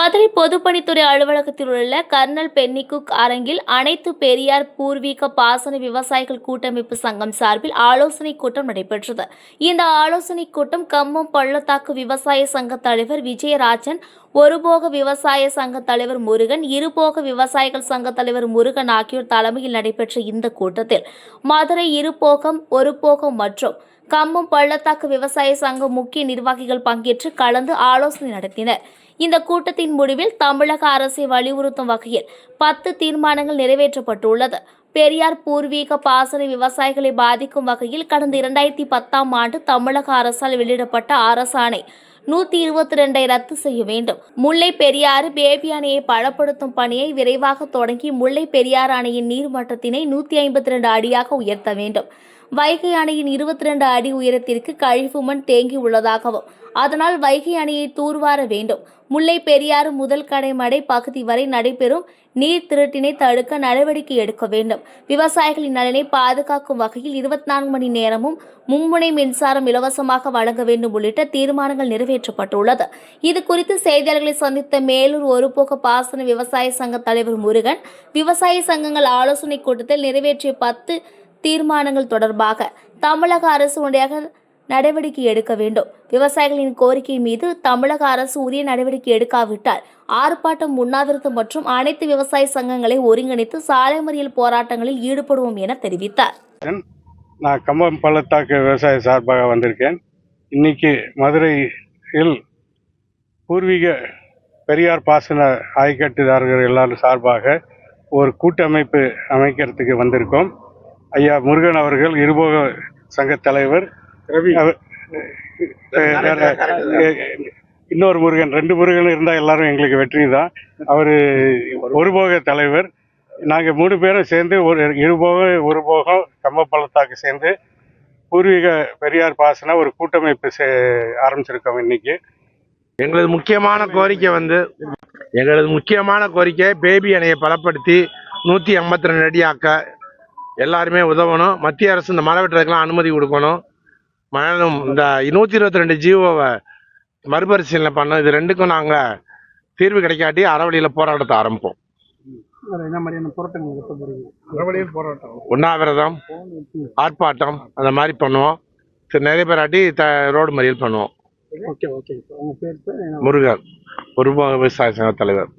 மதுரை பொதுப்பணித்துறை அலுவலகத்தில் உள்ள கர்னல் பென்னி குக் அரங்கில் அனைத்து பெரியார் பூர்வீக பாசன விவசாயிகள் கூட்டமைப்பு சங்கம் சார்பில் ஆலோசனைக் கூட்டம் நடைபெற்றது. இந்த ஆலோசனைக் கூட்டம் கம்பம் பள்ளத்தாக்கு விவசாய சங்க தலைவர் விஜயராஜன், ஒருபோக விவசாய சங்க தலைவர் முருகன், இருபோக விவசாயிகள் சங்க தலைவர் முருகன் ஆகியோர் தலைமையில் நடைபெற்ற இந்த கூட்டத்தில் மதுரை இருபோகம், ஒருபோகம் மற்றும் கம்பம் பள்ளத்தாக்கு விவசாய சங்க முக்கிய நிர்வாகிகள் பங்கேற்று கலந்து ஆலோசனை நடத்தினர். இந்த கூட்டத்தின் முடிவில் தமிழக அரசை வலியுறுத்தும் வகையில் 10 தீர்மானங்கள் நிறைவேற்றப்பட்டுள்ளது. பெரியார் பூர்வீக பாசன விவசாயிகளை பாதிக்கும் வகையில் கடந்த 2010ஆம் ஆண்டு தமிழக அரசால் வெளியிடப்பட்ட அரசாணை 122 ரத்து செய்ய வேண்டும். முல்லை பெரியாறு பேபி அணையை பலப்படுத்தும் பணியை விரைவாக தொடங்கி முல்லை பெரியாறு அணையின் நீர்மட்டத்தினை 152 அடியாக உயர்த்த வேண்டும். வைகை அணையின் 22 அடி உயரத்திற்கு கழிவு மண் தேங்கி உள்ளதாகவும் அதனால் வைகை அணையை தூர்வார வேண்டும். முல்லை பெரியாறு முதல் கடைமடை பகுதி வரை நடைபெறும் நீர் திருட்டினை தடுக்க நடவடிக்கை எடுக்க வேண்டும். விவசாயிகளின் நலனை பாதுகாக்கும் வகையில் 24 மணி நேரமும் மும்முனை மின்சாரம் இலவசமாக வழங்க வேண்டும் உள்ளிட்ட தீர்மானங்கள் நிறைவேற்றப்பட்டுள்ளது. இது குறித்து செய்தியாளர்களை சந்தித்த மேலூர் ஒருபோக பாசன விவசாய சங்க தலைவர் முருகன், விவசாய சங்கங்கள் ஆலோசனைக் கூட்டத்தில் நிறைவேற்றிய 10 தீர்மானங்கள் தொடர்பாக தமிழக அரசு உடனடியாக நடவடிக்கை எடுக்க வேண்டும். விவசாயிகளின் கோரிக்கை மீது தமிழக அரசு உரிய நடவடிக்கை எடுக்காவிட்டால் ஆர்ப்பாட்டம், உண்ணாவிரதம் மற்றும் அனைத்து விவசாய சங்கங்களை ஒருங்கிணைத்து சாலை மறியல் போராட்டங்களில் ஈடுபடுவோம் என தெரிவித்தார். நான் கம்பம் பள்ளத்தாக்கு விவசாய சார்பாக வந்திருக்கேன். இன்னைக்கு மதுரையில் பூர்வீக பெரியார் பாசன ஆயக்கட்டுதாரர்கள் எல்லாரும் சார்பாக ஒரு கூட்டமைப்பு அமைக்கிறதுக்கு வந்திருக்கோம். ஐயா முருகன் அவர்கள் இருபோக சங்க தலைவர், இன்னொரு முருகன், 2 முருகன் இருந்தால் எல்லாரும் எங்களுக்கு வெற்றி தான். அவர் ஒருபோக தலைவர். நாங்கள் 3 பேரும் சேர்ந்து ஒரு போகம் கம்ப பள்ளத்தாக்கு சேர்ந்து பூர்வீக பெரியார் பாசன ஒரு கூட்டமைப்பு ஆரம்பிச்சிருக்கோம். இன்னைக்கு எங்களது முக்கியமான கோரிக்கை பேபி அணையை பலப்படுத்தி 182 அடி ஆக்க எல்லாருமே உதவணும். மத்திய அரசு இந்த மழை வெட்டுறதுக்கெல்லாம் அனுமதி கொடுக்கணும். இந்த 122 ஜிஓவை மறுபரிசீலனை பண்ணோம். இது 2க்கும் நாங்கள் தீர்வு கிடைக்காட்டி அறவழியில் போராட்டத்தை ஆரம்பிப்போம். உண்ணாவிரதம், ஆர்ப்பாட்டம் அந்த மாதிரி பண்ணுவோம். நிறைய பேராட்டி ரோடு மறியல் பண்ணுவோம். முருகன், ஒரு விவசாய சங்க தலைவர்.